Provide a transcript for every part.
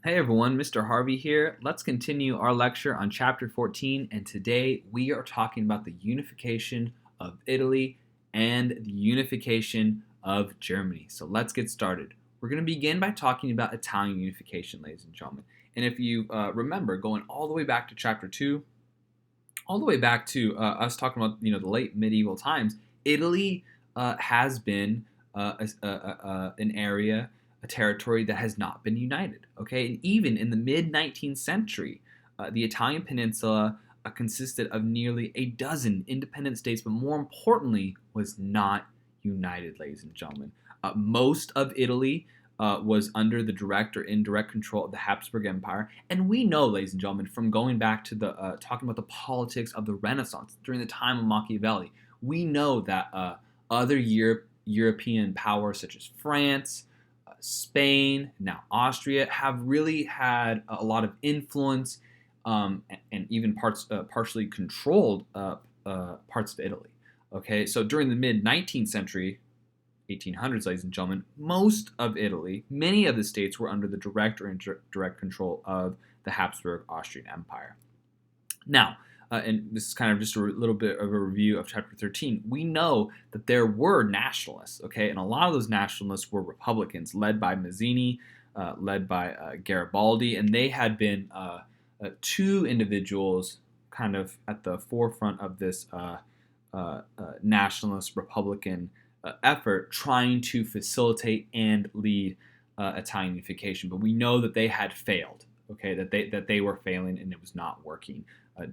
Hey everyone, Mr. Harvey here. Let's continue our lecture on chapter 14, and today we are talking about the unification of Italy and the unification of Germany. So let's get started. We're going to begin by talking about Italian unification, ladies and gentlemen. And if you remember, going all the way back to chapter 2, all the way back to us talking about the late medieval times, Italy has been an area, a territory that has not been united. Okay, and even in the mid 19th century, the Italian peninsula consisted of nearly a dozen independent states, but more importantly, was not united, ladies and gentlemen. Most of Italy was under the direct or indirect control of the Habsburg Empire. And we know, ladies and gentlemen, from going back to the talking about the politics of the Renaissance during the time of Machiavelli, we know that other European powers such as France, Spain, now Austria, have really had a lot of influence and even partially controlled parts of Italy. Okay, so during the mid 19th century, 1800s, ladies and gentlemen, most of Italy, many of the states were under the direct or indirect control of the Habsburg Austrian Empire. Now, and this is kind of just a little bit of a review of chapter 13, we know that there were nationalists, okay, and a lot of those nationalists were Republicans, led by Mazzini, led by Garibaldi, and they had been two individuals kind of at the forefront of this nationalist Republican effort trying to facilitate and lead Italian unification. But we know that they had failed, okay, that they were failing and it was not working.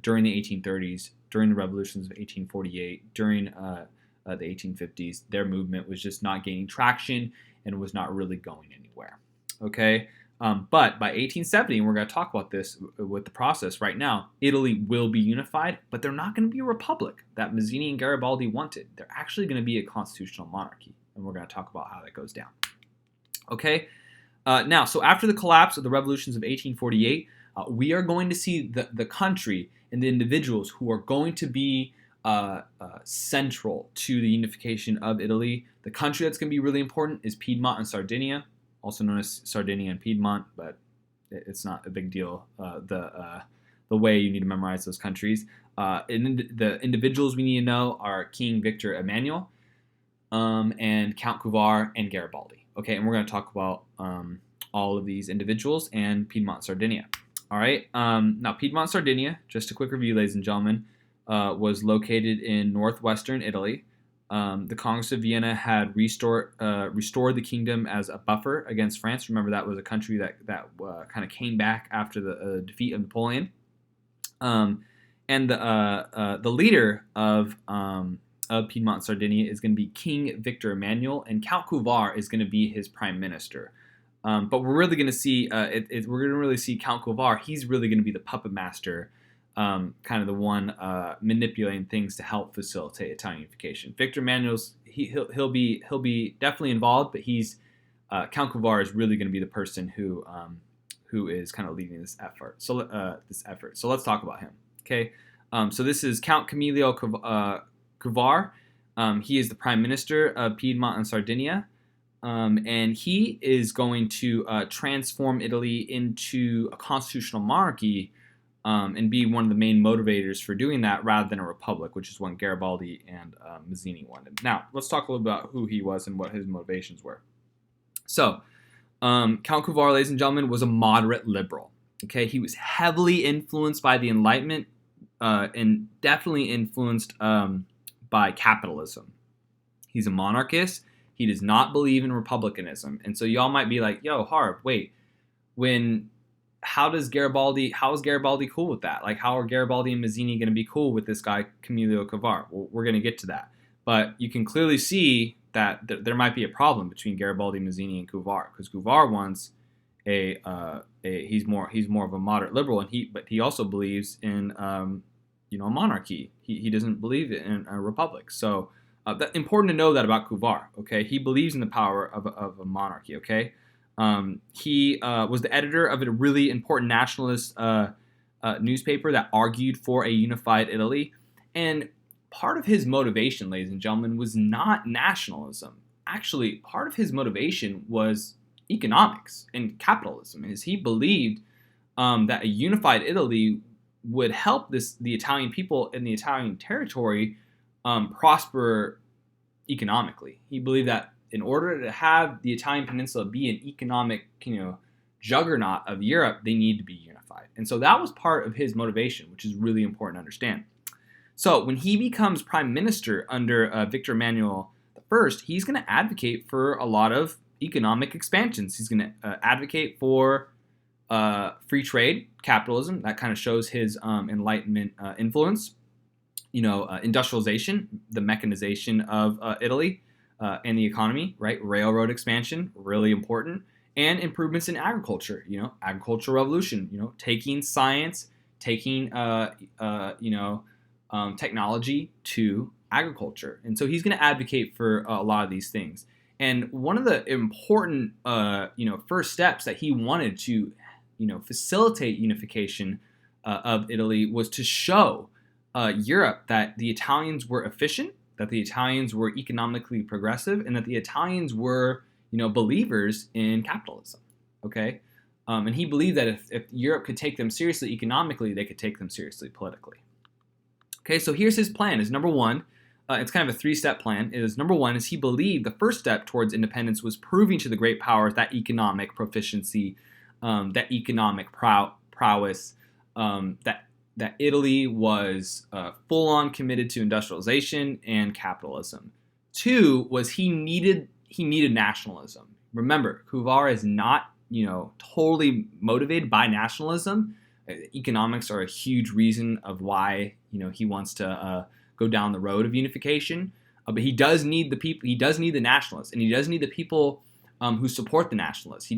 During the 1830s, during the revolutions of 1848, during the 1850s, their movement was just not gaining traction and was not really going anywhere. Okay, but by 1870, and we're going to talk about this with the process right now, Italy will be unified, but they're not going to be a republic that Mazzini and Garibaldi wanted. They're actually going to be a constitutional monarchy, and we're going to talk about how that goes down. Okay, now, so after the collapse of the revolutions of 1848, we are going to see the country and the individuals who are going to be central to the unification of Italy. The country that's going to be really important is Piedmont and Sardinia, also known as Sardinia and Piedmont, but it's not a big deal, the way you need to memorize those countries. And the individuals we need to know are King Victor Emmanuel and Count Cavour and Garibaldi. Okay, and we're going to talk about all of these individuals and Piedmont, Sardinia. All right, now Piedmont, Sardinia, just a quick review, ladies and gentlemen, was located in northwestern Italy. The Congress of Vienna had restored the kingdom as a buffer against France. Remember, that was a country that kind of came back after the defeat of Napoleon. And the leader of Piedmont, Sardinia is going to be King Victor Emmanuel, and Count Cavour is going to be his prime minister. But we're really going to see we're going to really see Count Cavour. He's really going to be the puppet master, kind of the one manipulating things to help facilitate Italian unification. Victor Emmanuel's he'll be definitely involved, but Count Cavour is really going to be the person who is kind of leading this effort. So let's talk about him. Okay, so this is Count Camillo Cavour. He is the prime minister of Piedmont and Sardinia. And he is going to transform Italy into a constitutional monarchy and be one of the main motivators for doing that rather than a republic, which is what Garibaldi and Mazzini wanted. Now, let's talk a little about who he was and what his motivations were. So, Count Cavour, ladies and gentlemen, was a moderate liberal. Okay, he was heavily influenced by the Enlightenment and definitely influenced by capitalism. He's a monarchist. He does not believe in republicanism. And so y'all might be like, yo, Harv, wait, how is Garibaldi cool with that? Like, how are Garibaldi and Mazzini going to be cool with this guy, Camillo Cavour? Well, we're going to get to that. But you can clearly see that there might be a problem between Garibaldi, Mazzini, and Cavour, because Cavour wants he's more of a moderate liberal, but he also believes in a monarchy. He doesn't believe in a republic. So that's important to know that about Cavour, okay? He believes in the power of a monarchy, okay? He was the editor of a really important nationalist newspaper that argued for a unified Italy. And part of his motivation, ladies and gentlemen, was not nationalism. Actually, part of his motivation was economics and capitalism. Is he believed that a unified Italy would help the Italian people in the Italian territory prosper economically. He believed that in order to have the Italian peninsula be an economic, juggernaut of Europe, they need to be unified. And so that was part of his motivation, which is really important to understand. So when he becomes prime minister under Victor Emmanuel I, he's going to advocate for a lot of economic expansions. He's going to advocate for free trade, capitalism. That kind of shows his Enlightenment influence. Industrialization, the mechanization of Italy and the economy, right? Railroad expansion, really important. And improvements in agriculture, agricultural revolution, taking science, taking, technology to agriculture. And so he's going to advocate for a lot of these things. And one of the important, first steps that he wanted to, facilitate unification of Italy was to show Europe that the Italians were efficient, that the Italians were economically progressive, and that the Italians were, believers in capitalism. Okay, and he believed that if Europe could take them seriously economically, they could take them seriously politically. Okay, so here's his plan. Is number one, it's kind of a three-step plan. Is number one is he believed the first step towards independence was proving to the great powers that economic proficiency, that economic prowess, that Italy was full-on committed to industrialization and capitalism. Two was he needed nationalism. Remember, Cavour is not totally motivated by nationalism. Economics are a huge reason of why he wants to go down the road of unification. But he does need the people. He does need the nationalists, and he does need the people who support the nationalists. He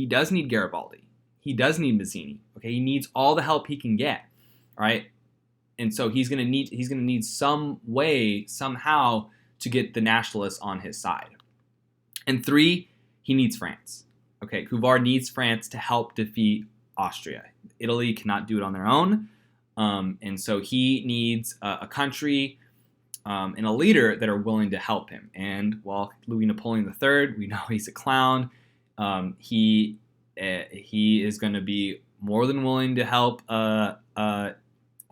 does need Garibaldi. He does need Mazzini. Okay, he needs all the help he can get. Right, and so he's gonna need some way somehow to get the nationalists on his side. And three, he needs France. Okay, Cavour needs France to help defeat Austria. Italy cannot do it on their own, and so he needs a country and a leader that are willing to help him. And Louis Napoleon III, we know he's a clown. He is going to be more than willing to help the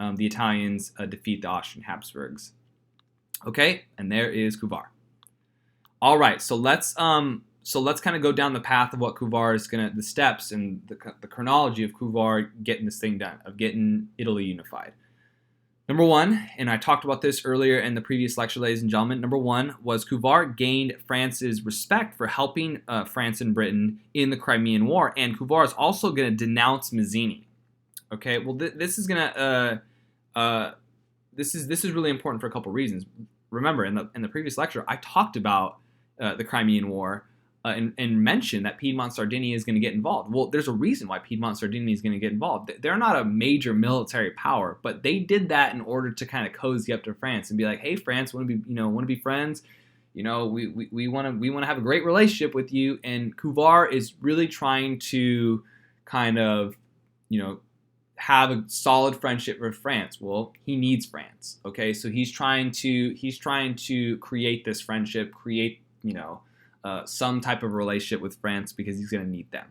Italians defeat the Austrian Habsburgs. Okay, and there is Cavour. All right, so let's kind of go down the path of what Cavour is the steps and the chronology of Cavour getting this thing done, of getting Italy unified. Number one, and I talked about this earlier in the previous lecture, ladies and gentlemen. Number one was Cavour gained France's respect for helping France and Britain in the Crimean War, and Cavour is also going to denounce Mazzini. Okay, well, this is really important for a couple reasons. Remember, in the previous lecture, I talked about the Crimean War and mentioned that Piedmont Sardinia is going to get involved. Well, there's a reason why Piedmont Sardinia is going to get involved. They're not a major military power, but they did that in order to kind of cozy up to France and be like, "Hey, France, want to be friends? We want to have a great relationship with you." And Cavour is really trying to kind of have a solid friendship with France. Well, he needs France. Okay, so he's trying to create this friendship, create some type of relationship with France because he's going to need them.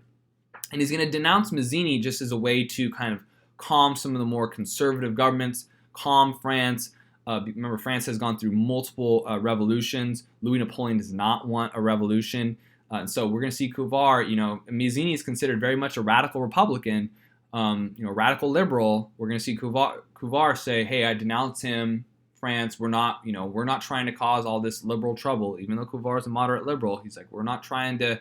And he's going to denounce Mazzini just as a way to kind of calm some of the more conservative governments, calm France. Remember, France has gone through multiple revolutions. Louis Napoleon does not want a revolution. And so we're going to see Cavour, Mazzini is considered very much a radical Republican, radical liberal. We're going to see Cavour say, "Hey, I denounce him. France, we're not trying to cause all this liberal trouble." Even though Cavour is a moderate liberal, he's like, "We're not trying to,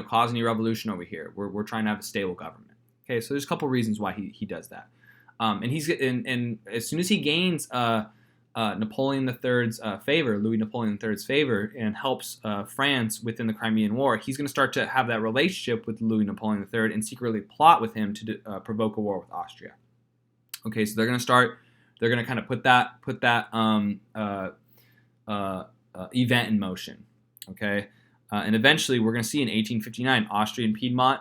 cause any revolution over here. We're trying to have a stable government." Okay, so there's a couple reasons why he does that. And as soon as he gains Napoleon III's favor, Louis Napoleon III's favor, and helps France within the Crimean War, he's going to start to have that relationship with Louis Napoleon III and secretly plot with him to provoke a war with Austria. Okay, so they're going to kind of put that event in motion. Okay, and eventually we're going to see in 1859 Austria and Piedmont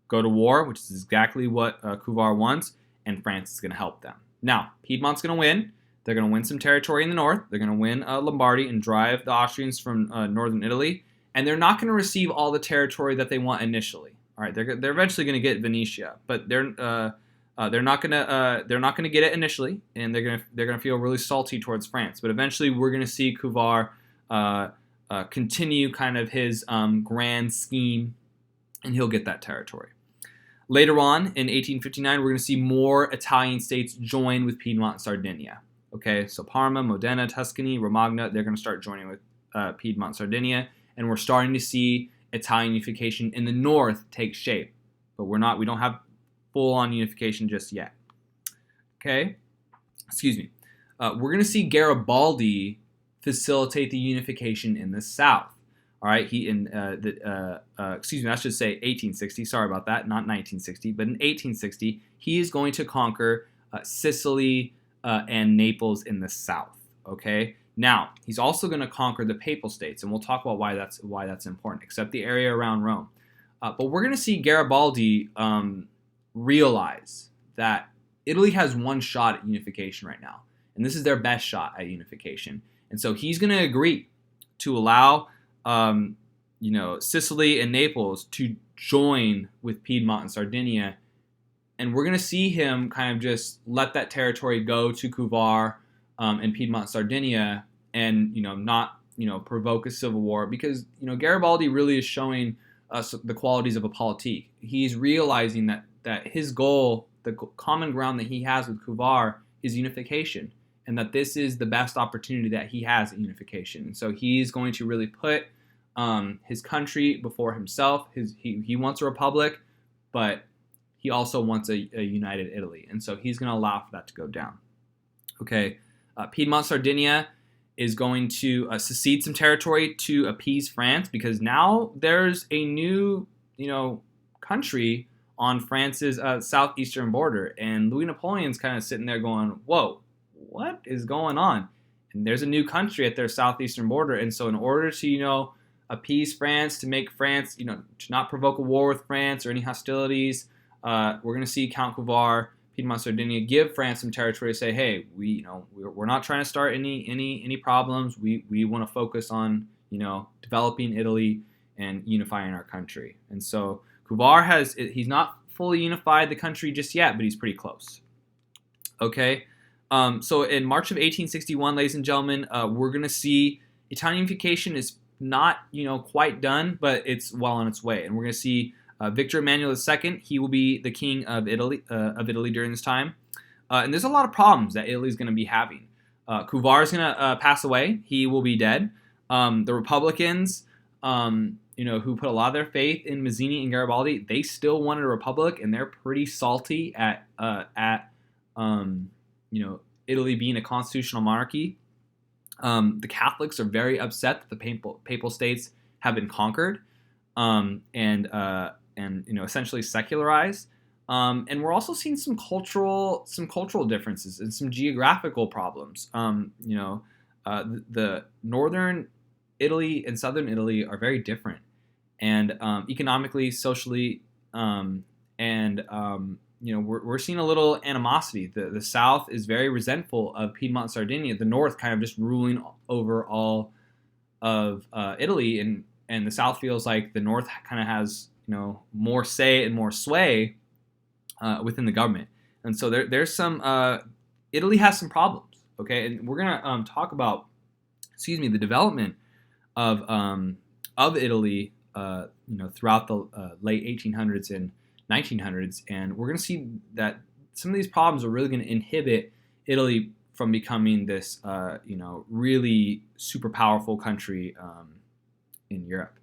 go to war, which is exactly what Cavour wants, and France is going to help them. Now, Piedmont's going to win. They're going to win some territory in the north. They're going to win Lombardy and drive the Austrians from northern Italy. and they're not going to receive all the territory that they want initially. All right, they're eventually going to get Venetia, but they're not gonna get it initially, and they're gonna feel really salty towards France. But eventually, we're gonna see Cavour continue kind of his grand scheme, and he'll get that territory. Later on, in 1859, we're gonna see more Italian states join with Piedmont and Sardinia. Okay, so Parma, Modena, Tuscany, Romagna, they're gonna start joining with Piedmont and Sardinia, and we're starting to see Italian unification in the north take shape. But we don't have full-on unification just yet. Okay, excuse me. We're going to see Garibaldi facilitate the unification in the south. All right, I should say 1860. Sorry about that, not 1960, but in 1860, he is going to conquer Sicily and Naples in the south. Okay, now he's also going to conquer the Papal States, and we'll talk about why that's important, except the area around Rome. But we're going to see Garibaldi realize that Italy has one shot at unification right now, and this is their best shot at unification. And so he's going to agree to allow, Sicily and Naples to join with Piedmont and Sardinia, and we're going to see him kind of just let that territory go to Cavour and Piedmont and Sardinia, and not provoke a civil war, because Garibaldi really is showing us the qualities of a politique. He's realizing that his goal, the common ground that he has with Cavour, is unification, and that this is the best opportunity that he has at unification. And so he's going to really put his country before himself. He wants a republic, but he also wants a united Italy, and so he's going to allow for that to go down. Okay, Piedmont, Sardinia is going to secede some territory to appease France, because now there's a new, country on France's southeastern border, and Louis Napoleon's kind of sitting there going, "Whoa, what is going on?" And there's a new country at their southeastern border, and so in order to, appease France, to make France, to not provoke a war with France or any hostilities, we're going to see Count Cavour, Piedmont, Sardinia, give France some territory to say, "Hey, we're not trying to start any problems. We want to focus on developing Italy and unifying our country." And so Cavour he's not fully unified the country just yet, but he's pretty close. Okay, so in March of 1861, ladies and gentlemen, we're going to see Italian unification is not quite done, but it's well on its way, and we're going to see Victor Emmanuel II. He will be the king of Italy during this time, and there's a lot of problems that Italy is going to be having. Cavour is going to pass away; he will be dead. The Republicans, who put a lot of their faith in Mazzini and Garibaldi, they still wanted a republic, and they're pretty salty at Italy being a constitutional monarchy. The Catholics are very upset that the Papal States have been conquered and essentially secularized. And we're also seeing some cultural differences and some geographical problems. The northern Italy and southern Italy are very different, and economically, socially, we're seeing a little animosity. The South is very resentful of Piedmont and Sardinia. The North kind of just ruling over all of Italy, and the South feels like the North kind of has more say and more sway within the government. And so there's some Italy has some problems. Okay, and we're gonna talk about the development of Italy throughout the late 1800s and 1900s, and we're going to see that some of these problems are really going to inhibit Italy from becoming this, really super powerful country in Europe,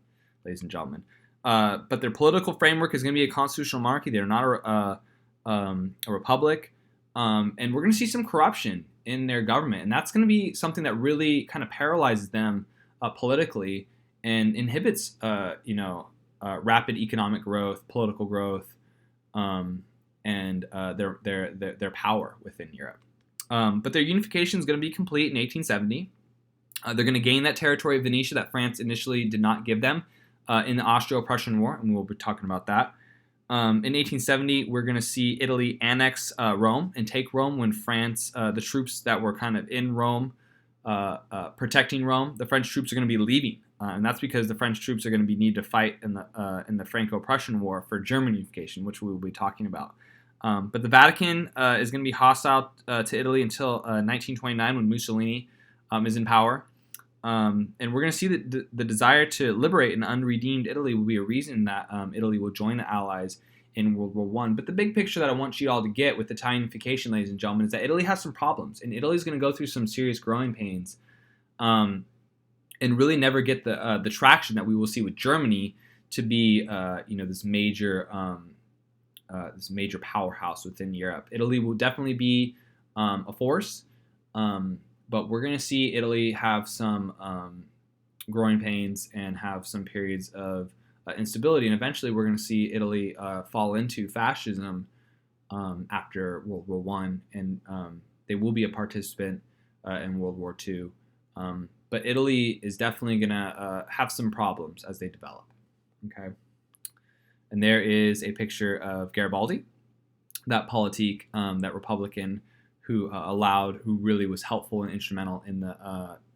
ladies and gentlemen. But their political framework is going to be a constitutional monarchy. They're not a republic, and we're going to see some corruption in their government, and that's going to be something that really kind of paralyzes them politically and inhibits, rapid economic growth, political growth, and their power within Europe. But their unification is going to be complete in 1870. They're going to gain that territory of Venetia that France initially did not give them in the Austro-Prussian War, and we'll be talking about that. In 1870, we're going to see Italy annex Rome and take Rome when France, the troops that were kind of in Rome, protecting Rome, the French troops are going to be leaving And that's because the French troops are going to be needed to fight in the Franco-Prussian War for German unification, which we will be talking about. But the Vatican is going to be hostile to Italy until 1929, when Mussolini is in power. And we're going to see that the desire to liberate an unredeemed Italy will be a reason that Italy will join the Allies in World War I. But the big picture that I want you all to get with Italian unification, ladies and gentlemen, is that Italy has some problems, and Italy is going to go through some serious growing pains, and really never get the traction that we will see with Germany to be this major powerhouse within Europe. Italy will definitely be a force, but we're going to see Italy have some growing pains and have some periods of instability, and eventually we're going to see Italy fall into fascism after World War I, and they will be a participant in World War II. But Italy is definitely going to have some problems as they develop. Okay, and there is a picture of Garibaldi, that politique, that Republican who really was helpful and instrumental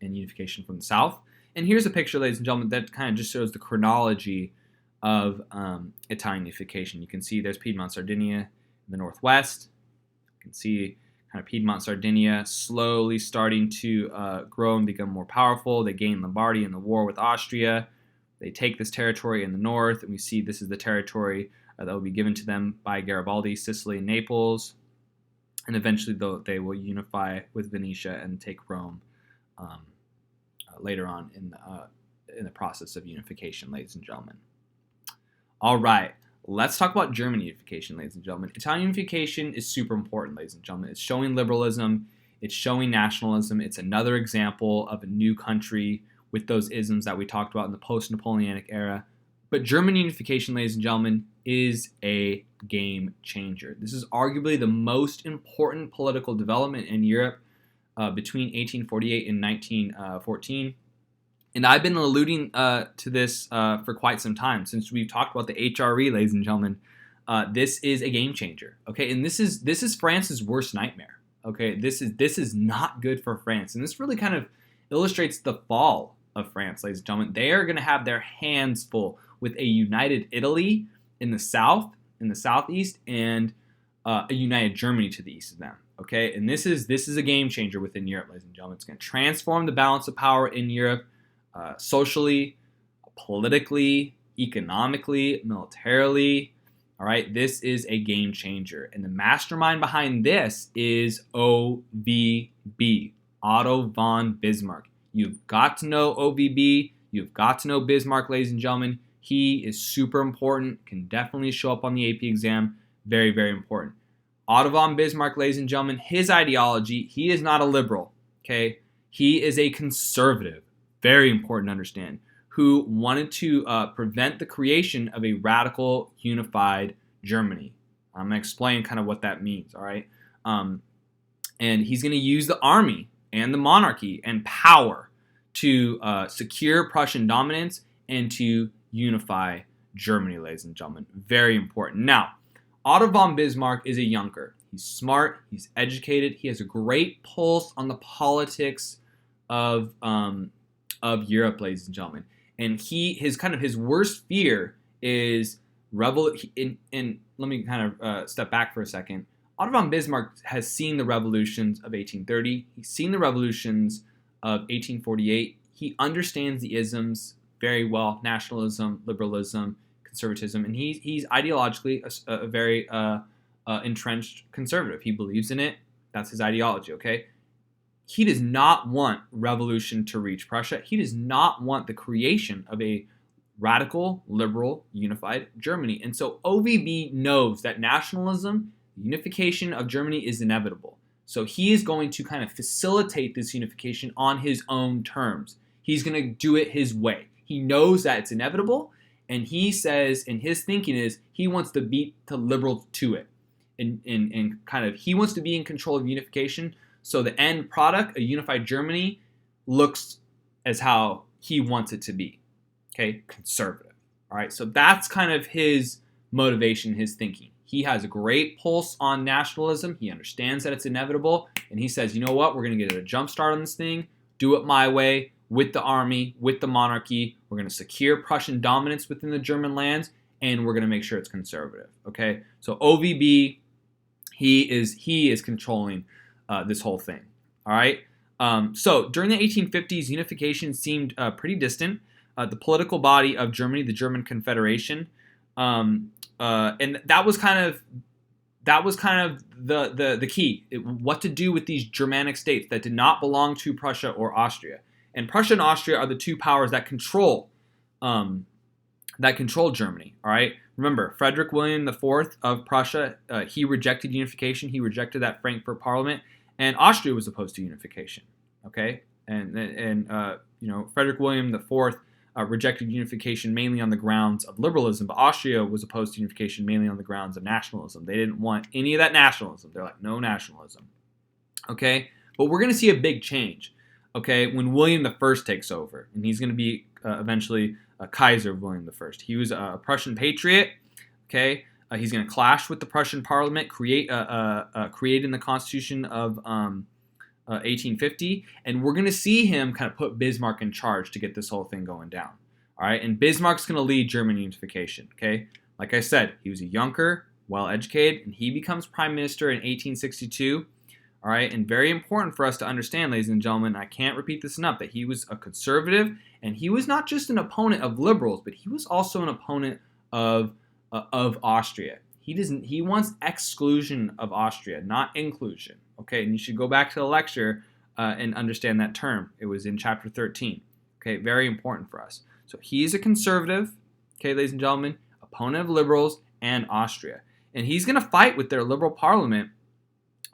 in unification from the South. And here's a picture, ladies and gentlemen, that kind of just shows the chronology of Italian unification. You can see there's Piedmont, Sardinia in the northwest. You can see kind of Piedmont, Sardinia slowly starting to grow and become more powerful. They gain Lombardy in the war with Austria. They take this territory in the north, and we see this is the territory that will be given to them by Garibaldi, Sicily and Naples. And eventually, they will unify with Venetia and take Rome later on in the process of unification, ladies and gentlemen. All right, let's talk about German unification, ladies and gentlemen. Italian unification is super important, ladies and gentlemen. It's showing liberalism. It's showing nationalism. It's another example of a new country with those isms that we talked about in the post-Napoleonic era. But German unification, ladies and gentlemen, is a game changer. This is arguably the most important political development in Europe between 1848 and 1914. And I've been alluding to this for quite some time, since we've talked about the HRE, ladies and gentlemen. This is a game changer, okay? And this is France's worst nightmare, okay? This is not good for France, and this really kind of illustrates the fall of France, ladies and gentlemen. They are going to have their hands full with a united Italy in the south, in the southeast, and a united Germany to the east of them, okay? And this is a game changer within Europe, ladies and gentlemen. It's going to transform the balance of power in Europe. Socially, politically, economically, militarily. All right, this is a game changer. And the mastermind behind this is OVB, Otto von Bismarck. You've got to know OVB. You've got to know Bismarck, ladies and gentlemen. He is super important, can definitely show up on the AP exam. Very, very important. Otto von Bismarck, ladies and gentlemen, his ideology, he is not a liberal, okay? He is a conservative. Very important to understand, who wanted to prevent the creation of a radical, unified Germany. I'm going to explain kind of what that means, all right? And he's going to use the army and the monarchy and power to secure Prussian dominance and to unify Germany, ladies and gentlemen. Very important. Now, Otto von Bismarck is a Junker. He's smart. He's educated. He has a great pulse on the politics of Europe, ladies and gentlemen. And his worst fear is revolution. And let me kind of step back for a second. Otto von Bismarck has seen the revolutions of 1830. He's seen the revolutions of 1848. He understands the isms very well: nationalism, liberalism, conservatism, and he's ideologically a very entrenched conservative. He believes in it. That's his ideology. Okay. He does not want revolution to reach Prussia. He does not want the creation of a radical, liberal, unified Germany. And so OVB knows that nationalism, unification of Germany, is inevitable. So he is going to kind of facilitate this unification on his own terms. He's going to do it his way. He knows that it's inevitable, and he says, and his thinking is, he wants to beat the liberals to it. And kind of, he wants to be in control of unification. So the end product, a unified Germany, looks as how he wants it to be, okay? Conservative, all right? So that's kind of his motivation, his thinking. He has a great pulse on nationalism. He understands that it's inevitable, and he says, you know what? We're going to get a jump start on this thing, do it my way, with the army, with the monarchy. We're going to secure Prussian dominance within the German lands, and we're going to make sure it's conservative. Okay, so OVB, he is controlling this whole thing. All right. So during the 1850s, unification seemed pretty distant. The political body of Germany, the German Confederation, and that was kind of the key. What to do with these Germanic states that did not belong to Prussia or Austria. And Prussia and Austria are the two powers that control Germany. All right. Remember, Frederick William IV of Prussia, he rejected unification. He rejected that Frankfurt Parliament, and Austria was opposed to unification. Okay, and Frederick William IV rejected unification mainly on the grounds of liberalism, but Austria was opposed to unification mainly on the grounds of nationalism. They didn't want any of that nationalism. They're like, no nationalism. Okay, but we're going to see a big change. Okay, when William I takes over, and he's going to be eventually a Kaiser of William I. He was a Prussian patriot. Okay, he's going to clash with the Prussian Parliament, creating the Constitution of 1850, and we're going to see him kind of put Bismarck in charge to get this whole thing going down. All right, and Bismarck's going to lead German unification. Okay, like I said, he was a Junker, well-educated, and he becomes prime minister in 1862. All right, and very important for us to understand, ladies and gentlemen, I can't repeat this enough, that he was a conservative, and he was not just an opponent of liberals, but he was also an opponent of Austria. He wants exclusion of Austria, not inclusion. Okay, and you should go back to the lecture and understand that term. It was in chapter 13. Okay, very important for us. So he is a conservative, okay, ladies and gentlemen, opponent of liberals and Austria. And he's going to fight with their liberal parliament,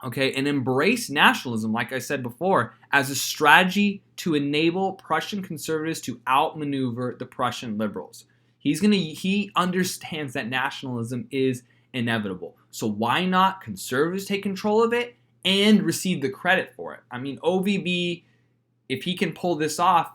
okay, and embrace nationalism, like I said before, as a strategy to enable Prussian conservatives to outmaneuver the Prussian liberals. He understands that nationalism is inevitable. So why not conservatives take control of it and receive the credit for it? I mean, OVB, if he can pull this off,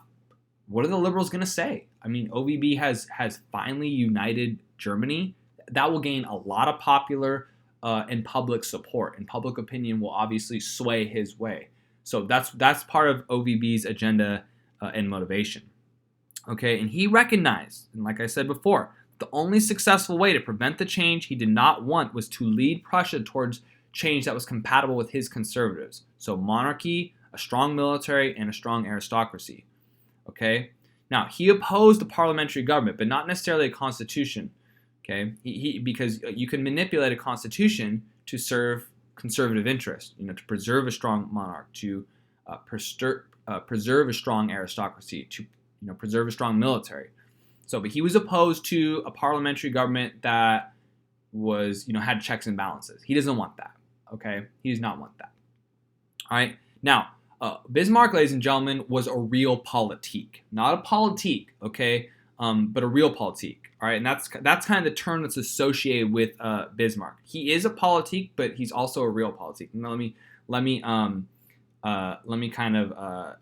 what are the liberals going to say? I mean, OVB has finally united Germany. That will gain a lot of popular and public support, and public opinion will obviously sway his way. So that's part of OVB's agenda and motivation. Okay, and he recognized, and like I said before, the only successful way to prevent the change he did not want was to lead Prussia towards change that was compatible with his conservatives. So monarchy, a strong military, and a strong aristocracy. Okay, now he opposed the parliamentary government, but not necessarily a constitution. Okay, because you can manipulate a constitution to serve conservative interests, to preserve a strong monarch, to preserve a strong aristocracy, to preserve a strong military. So, but he was opposed to a parliamentary government that was, had checks and balances. He doesn't want that. Okay, he does not want that. All right. Now, Bismarck, ladies and gentlemen, was a realpolitik, not a politique. Okay, but a realpolitik. All right, and that's kind of the term that's associated with Bismarck. He is a politik, but he's also a realpolitik. Now, let me kind of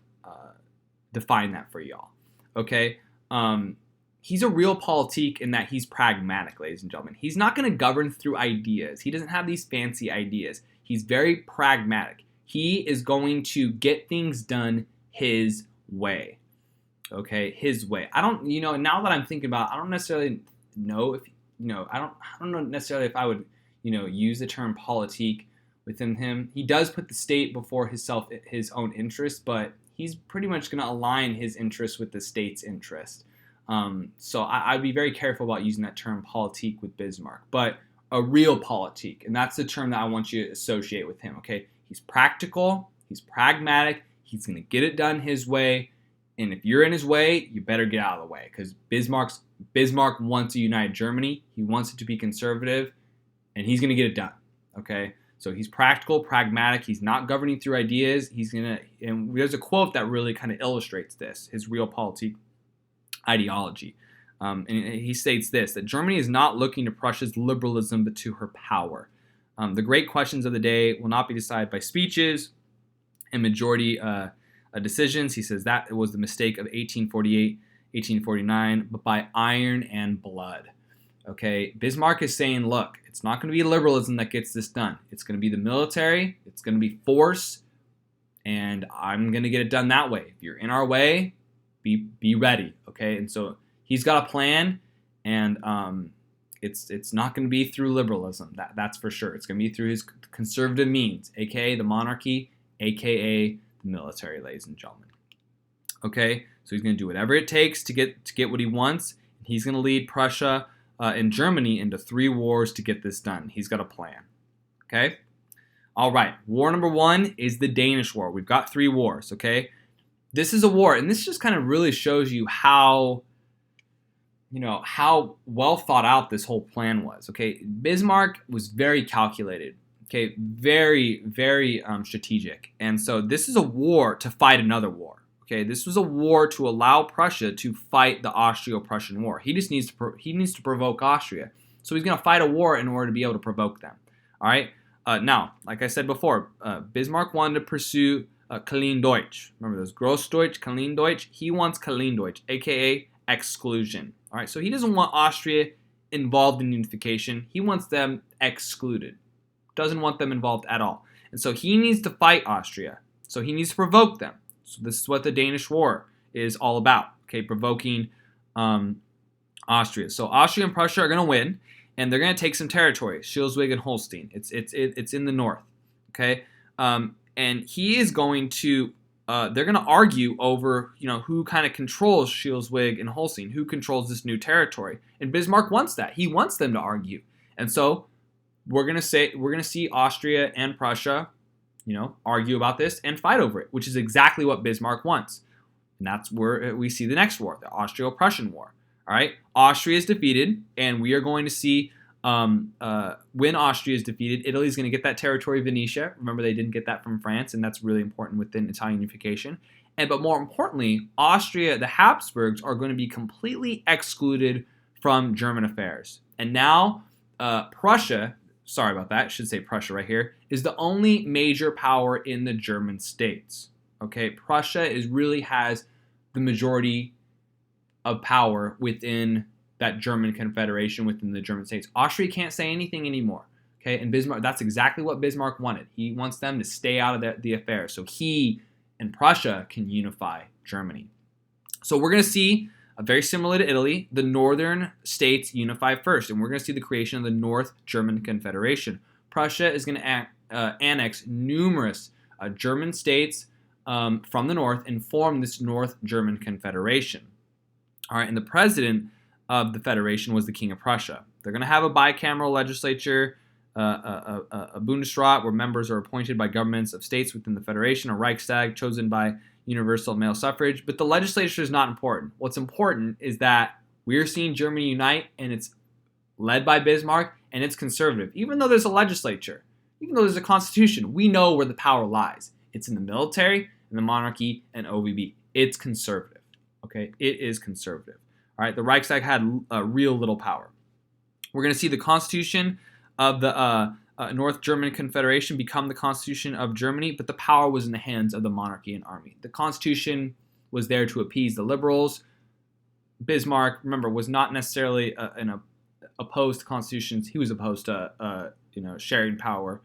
define that for y'all. Okay, he's a realpolitik in that he's pragmatic, ladies and gentlemen. He's not going to govern through ideas. He doesn't have these fancy ideas. He's very pragmatic. He is going to get things done his way. Okay, his way. I don't, now that I'm thinking about it, I don't necessarily know if, I don't know necessarily if I would, use the term politique within him. He does put the state before his own interest, but he's pretty much going to align his interest with the state's interest. So I'd be very careful about using that term politique with Bismarck, but a realpolitik, and that's the term that I want you to associate with him. Okay, he's practical, he's pragmatic, he's going to get it done his way. And if you're in his way, you better get out of the way, because Bismarck wants to unite Germany. He wants it to be conservative, and he's going to get it done. Okay, so he's practical, pragmatic. He's not governing through ideas. And there's a quote that really kind of illustrates this, his realpolitik ideology. And he states this, that Germany is not looking to Prussia's liberalism, but to her power. The great questions of the day will not be decided by speeches and majority decisions. He says that it was the mistake of 1848, 1849, but by iron and blood. Okay, Bismarck is saying, look, it's not going to be liberalism that gets this done. It's going to be the military. It's going to be force, and I'm going to get it done that way. If you're in our way, be ready, okay? And so he's got a plan, and it's not going to be through liberalism, that's for sure. It's going to be through his conservative means, aka the monarchy, aka the military, ladies and gentlemen. Okay, so he's going to do whatever it takes to get what he wants. He's going to lead Prussia and Germany into 3 wars to get this done. He's got a plan. Okay? All right, war number 1 is the Danish War. We've got 3 wars, okay? This is a war, and this just kind of really shows you how well thought out this whole plan was, okay? Bismarck was very calculated, okay? Very, very strategic. And so this is a war to fight another war, okay? This was a war to allow Prussia to fight the Austro-Prussian War. He just needs to provoke Austria. So he's going to fight a war in order to be able to provoke them, all right? Now, like I said before, Bismarck wanted to pursue Klein Deutsch. Remember those Grossdeutsch, Klein Deutsch? He wants Klein Deutsch, aka exclusion. All right, so he doesn't want Austria involved in unification. He wants them excluded. Doesn't want them involved at all. And so he needs to fight Austria. So he needs to provoke them. So this is what the Danish War is all about. Okay, provoking Austria. So Austria and Prussia are going to win, and they're going to take some territory, Schleswig and Holstein. It's in the north. Okay, and he is going to. They're going to argue over, who kind of controls Schleswig and Holstein, who controls this new territory. And Bismarck wants that. He wants them to argue. And so we're going to see Austria and Prussia, argue about this and fight over it, which is exactly what Bismarck wants. And that's where we see the next war, the Austro-Prussian War. All right, Austria is defeated, and we are going to see when Austria is defeated, Italy is going to get that territory, Venetia. Remember, they didn't get that from France, and that's really important within Italian unification. But more importantly, Austria, the Habsburgs, are going to be completely excluded from German affairs. And now Prussia, sorry about that, I should say Prussia right here, is the only major power in the German states. Okay, Prussia really has the majority of power within that German confederation, within the German states. Austria can't say anything anymore. Okay, and Bismarck, that's exactly what Bismarck wanted. He wants them to stay out of the affair, so he and Prussia can unify Germany. So we're going to see, very similar to Italy, the northern states unify first, and we're going to see the creation of the North German Confederation. Prussia is going to annex numerous German states from the north and form this North German Confederation. All right, and the president of the federation was the King of Prussia. They're going to have a bicameral legislature, a Bundesrat, where members are appointed by governments of states within the federation, a Reichstag chosen by universal male suffrage. But the legislature is not important. What's important is that we're seeing Germany unite, and it's led by Bismarck, and it's conservative. Even though there's a legislature, even though there's a constitution, we know where the power lies. It's in the military, in the monarchy, and OVB. It's conservative. Okay, it is conservative. All right, the Reichstag had real little power. We're going to see the Constitution of the North German Confederation become the Constitution of Germany, but the power was in the hands of the monarchy and army. The Constitution was there to appease the liberals. Bismarck, remember, was not necessarily opposed to constitutions. He was opposed to sharing power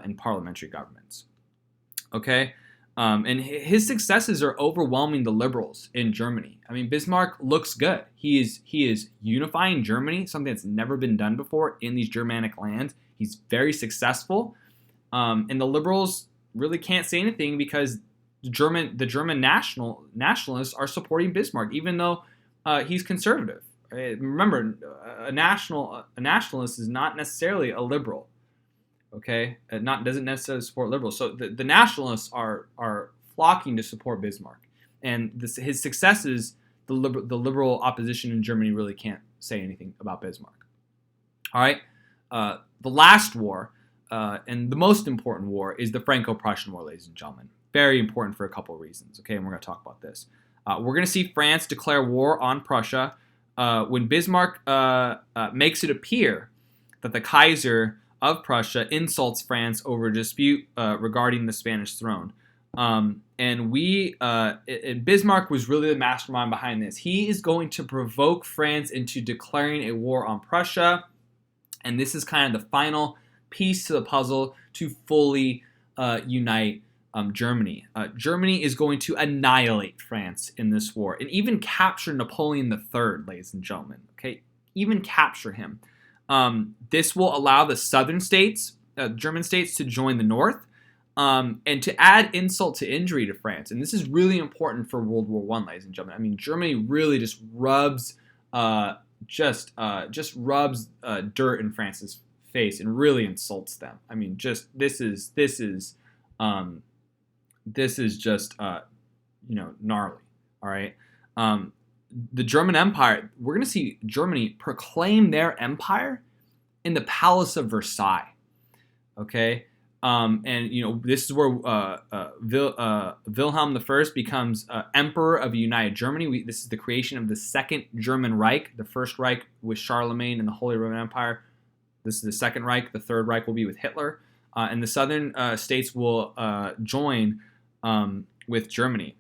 in parliamentary governments. Okay. And his successes are overwhelming the liberals in Germany. I mean, Bismarck looks good. He is unifying Germany, something that's never been done before in these Germanic lands. He's very successful, and the liberals really can't say anything because the German nationalists are supporting Bismarck, even though he's conservative. Remember, a nationalist is not necessarily a liberal. Okay, doesn't necessarily support liberals. So the nationalists are flocking to support Bismarck, and his successes, the liberal opposition in Germany really can't say anything about Bismarck. All right, the last war and the most important war is the Franco-Prussian War, ladies and gentlemen. Very important for a couple of reasons. Okay, and we're going to talk about this. We're going to see France declare war on Prussia when Bismarck makes it appear that the Kaiser of Prussia insults France over a dispute regarding the Spanish throne. And Bismarck was really the mastermind behind this. He is going to provoke France into declaring a war on Prussia. And this is kind of the final piece to the puzzle to fully unite Germany. Germany is going to annihilate France in this war and even capture Napoleon III, ladies and gentlemen. Okay, even capture him. This will allow the southern states, German states, to join the north, and to add insult to injury to France. And this is really important for World War I, ladies and gentlemen. I mean, Germany really just rubs dirt in France's face and really insults them. I mean, just this is just gnarly. All right. The German Empire, we're going to see Germany proclaim their empire in the Palace of Versailles. Okay. And this is where Wilhelm I becomes Emperor of a united Germany. This is the creation of the Second German Reich. The First Reich with Charlemagne and the Holy Roman Empire. This is the Second Reich. The Third Reich will be with Hitler. And the southern states will join with Germany.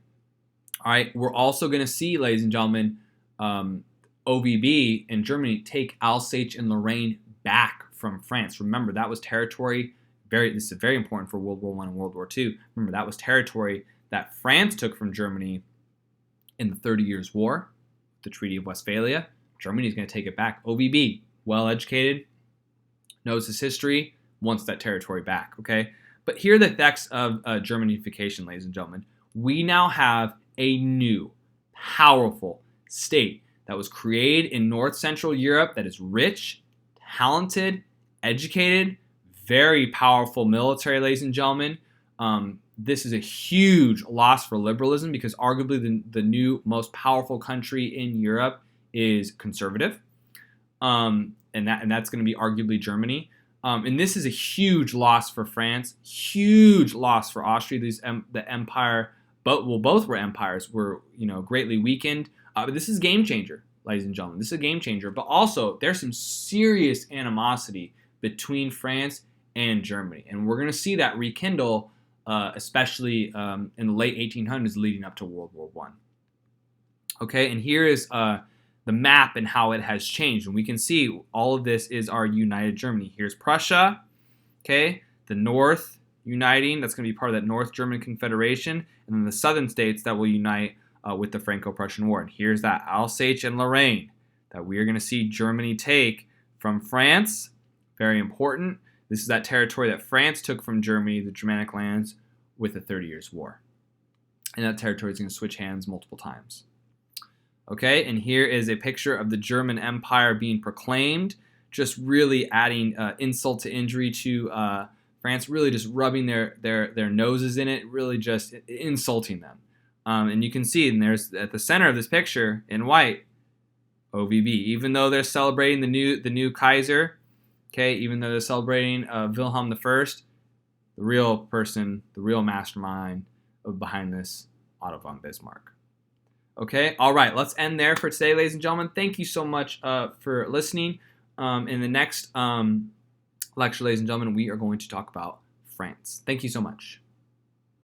All right. We're also going to see, ladies and gentlemen, OVB in Germany take Alsace and Lorraine back from France. Remember, that was territory. This is very important for World War I and World War II. Remember, that was territory that France took from Germany in the 30 Years' War, the Treaty of Westphalia. Germany is going to take it back. OVB, well-educated, knows his history, wants that territory back, okay? But here are the effects of Germanification, ladies and gentlemen. We now have a new, powerful state that was created in North Central Europe that is rich, talented, educated, very powerful military, ladies and gentlemen. This is a huge loss for liberalism because arguably the new most powerful country in Europe is conservative, and that's going to be arguably Germany. And this is a huge loss for France, huge loss for Austria. The empire, both were empires, were greatly weakened. But this is a game changer, ladies and gentlemen. This is a game changer. But also, there's some serious animosity between France and Germany. And we're going to see that rekindle, especially in the late 1800s leading up to World War I. Okay, and here is the map and how it has changed. And we can see all of this is our united Germany. Here's Prussia, okay, the North uniting. That's going to be part of that North German Confederation. And then the southern states that will unite with the Franco-Prussian War. And here's that Alsace and Lorraine that we are going to see Germany take from France. Very important. This is that territory that France took from Germany, the Germanic lands, with the 30 Years' War. And that territory is going to switch hands multiple times. Okay, and here is a picture of the German Empire being proclaimed, just really adding insult to injury to France, really just rubbing their noses in it, really just insulting them. And you can see, and there's at the center of this picture in white, OVB. Even though they're celebrating the new Kaiser, okay, even though they're celebrating Wilhelm I, the real person, the real mastermind behind this, Otto von Bismarck. Okay, all right, let's end there for today, ladies and gentlemen. Thank you so much for listening. In the next lecture, ladies and gentlemen, we are going to talk about France. Thank you so much.